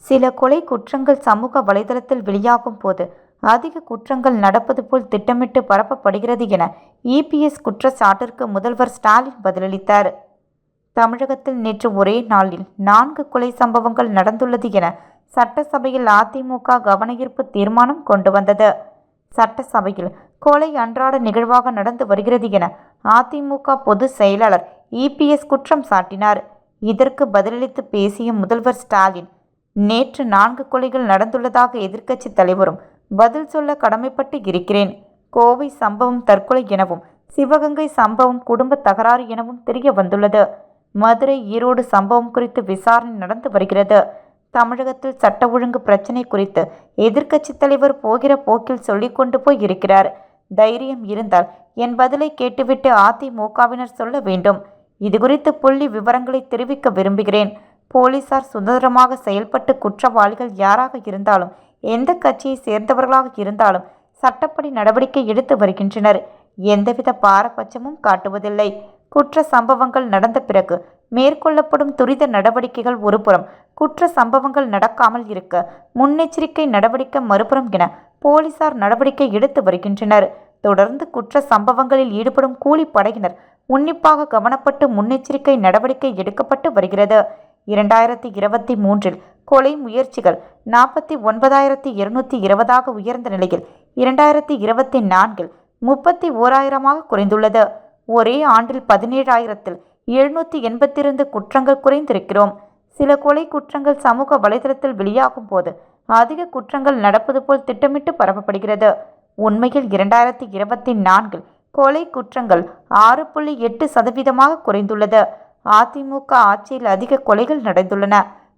சில கொலை குற்றங்கள் சமூக வலைதளத்தில் வெளியாகும் போது அதிக குற்றங்கள் நடப்பது போல் திட்டமிட்டு பரப்பப்படுகிறது என இபிஎஸ் குற்றச்சாட்டிற்கு முதல்வர் ஸ்டாலின் பதிலளித்தார். தமிழகத்தில் நேற்று ஒரே நாளில் 4 கொலை சம்பவங்கள் நடந்துள்ளது என சட்டசபையில் அதிமுக கவனஈர்ப்பு தீர்மானம் கொண்டு வந்தது. சட்டசபையில் கொலை அன்றாட நிகழ்வாக நடந்து வருகிறது என அதிமுக பொதுச் செயலாளர் இபிஎஸ் குற்றம் சாட்டினார். இதற்கு பதிலளித்து பேசிய முதல்வர் ஸ்டாலின், நேற்று 4 கொலைகள் நடந்துள்ளதாக எதிர்க்கட்சி தலைவரும் பதில் சொல்ல கடமைப்பட்டு இருக்கிறேன். கோவை சம்பவம் தற்கொலை எனவும், சிவகங்கை சம்பவம் குடும்ப தகராறு எனவும் தெரிய வந்துள்ளது. மதுரை, ஈரோடு சம்பவம் குறித்து விசாரணை நடந்து வருகிறது. தமிழகத்தில் சட்ட ஒழுங்கு பிரச்சினை குறித்து எதிர்க்கட்சி தலைவர் போகிற போக்கில் சொல்லிக் கொண்டு போய் இருக்கிறார். தைரியம் இருந்தால் என் பதிலை கேட்டுவிட்டு அதிமுகவினர் சொல்ல வேண்டும். இதுகுறித்து புள்ளி விவரங்களை தெரிவிக்க விரும்புகிறேன். போலீசார் சுதந்திரமாக செயல்பட்டு குற்றவாளிகள் யாராக இருந்தாலும், எந்த கட்சியை சேர்ந்தவர்களாக இருந்தாலும் சட்டப்படி நடவடிக்கை எடுத்து வருகின்றனர். எந்தவித பாரபட்சமும் காட்டுவதில்லை. குற்ற சம்பவங்கள் நடந்த பிறகு மேற்கொள்ளப்படும் துரித நடவடிக்கைகள் ஒருபுறம், குற்ற சம்பவங்கள் நடக்காமல் இருக்க முன்னெச்சரிக்கை நடவடிக்கை மறுபுறம் என போலீசார் நடவடிக்கை எடுத்து வருகின்றனர். தொடர்ந்து குற்ற சம்பவங்களில் ஈடுபடும் கூலிப்படையினர் உன்னிப்பாக கவனப்பட்டு முன்னெச்சரிக்கை நடவடிக்கை எடுக்கப்பட்டு வருகிறது. 2023 கொலை முயற்சிகள் 49,220 உயர்ந்த நிலையில் 2024 31,000 குறைந்துள்ளது. ஒரே ஆண்டில் 17,782 குற்றங்கள் குறைந்திருக்கிறோம். சில கொலை குற்றங்கள் சமூக வலைதளத்தில் வெளியாகும் போது அதிக குற்றங்கள் நடப்பது போல் திட்டமிட்டு பரப்பப்படுகிறது. உண்மையில் 2024 கொலை குற்றங்கள் 6.8% குறைந்துள்ளது. அதிமுக ஆட்சியில் அதிக கொலைகள் நடந்துள்ளன.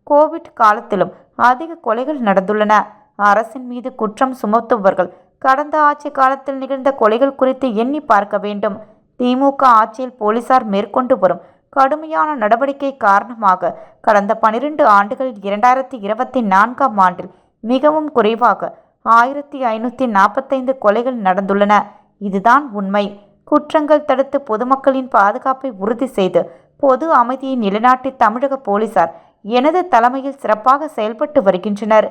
கோவிட் காலத்திலும் அதிக கொலைகள் நடந்துள்ளன. அரசின் மீது குற்றம் சுமத்துபவர்கள் கடந்த ஆட்சி காலத்தில் நிகழ்ந்த கொலைகள் குறித்து எண்ணி பார்க்க வேண்டும். திமுக ஆட்சியில் போலீசார் மேற்கொண்டு வரும் கடுமையான நடவடிக்கை காரணமாக கடந்த 12 ஆண்டுகளில் 2024 ஆண்டில் மிகவும் குறைவாக 1,545 கொலைகள் நடந்துள்ளன. இதுதான் உண்மை. குற்றங்கள் தடுத்து பொதுமக்களின் பாதுகாப்பை உறுதி செய்து பொது அமைதியை நிலைநாட்டி தமிழக போலீசார் எனது தலைமையில் சிறப்பாக செயல்பட்டு வருகின்றனர்.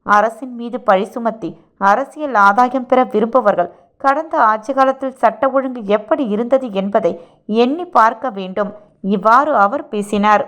அரசின் மீது பழி சுமத்தி அரசியல் ஆதாயம் பெற விரும்புபவர்கள் கடந்த ஆட்சி காலத்தில் சட்ட ஒழுங்கு எப்படி இருந்தது என்பதை எண்ணி பார்க்க வேண்டும். இவ்வாறு அவர் பேசினார்.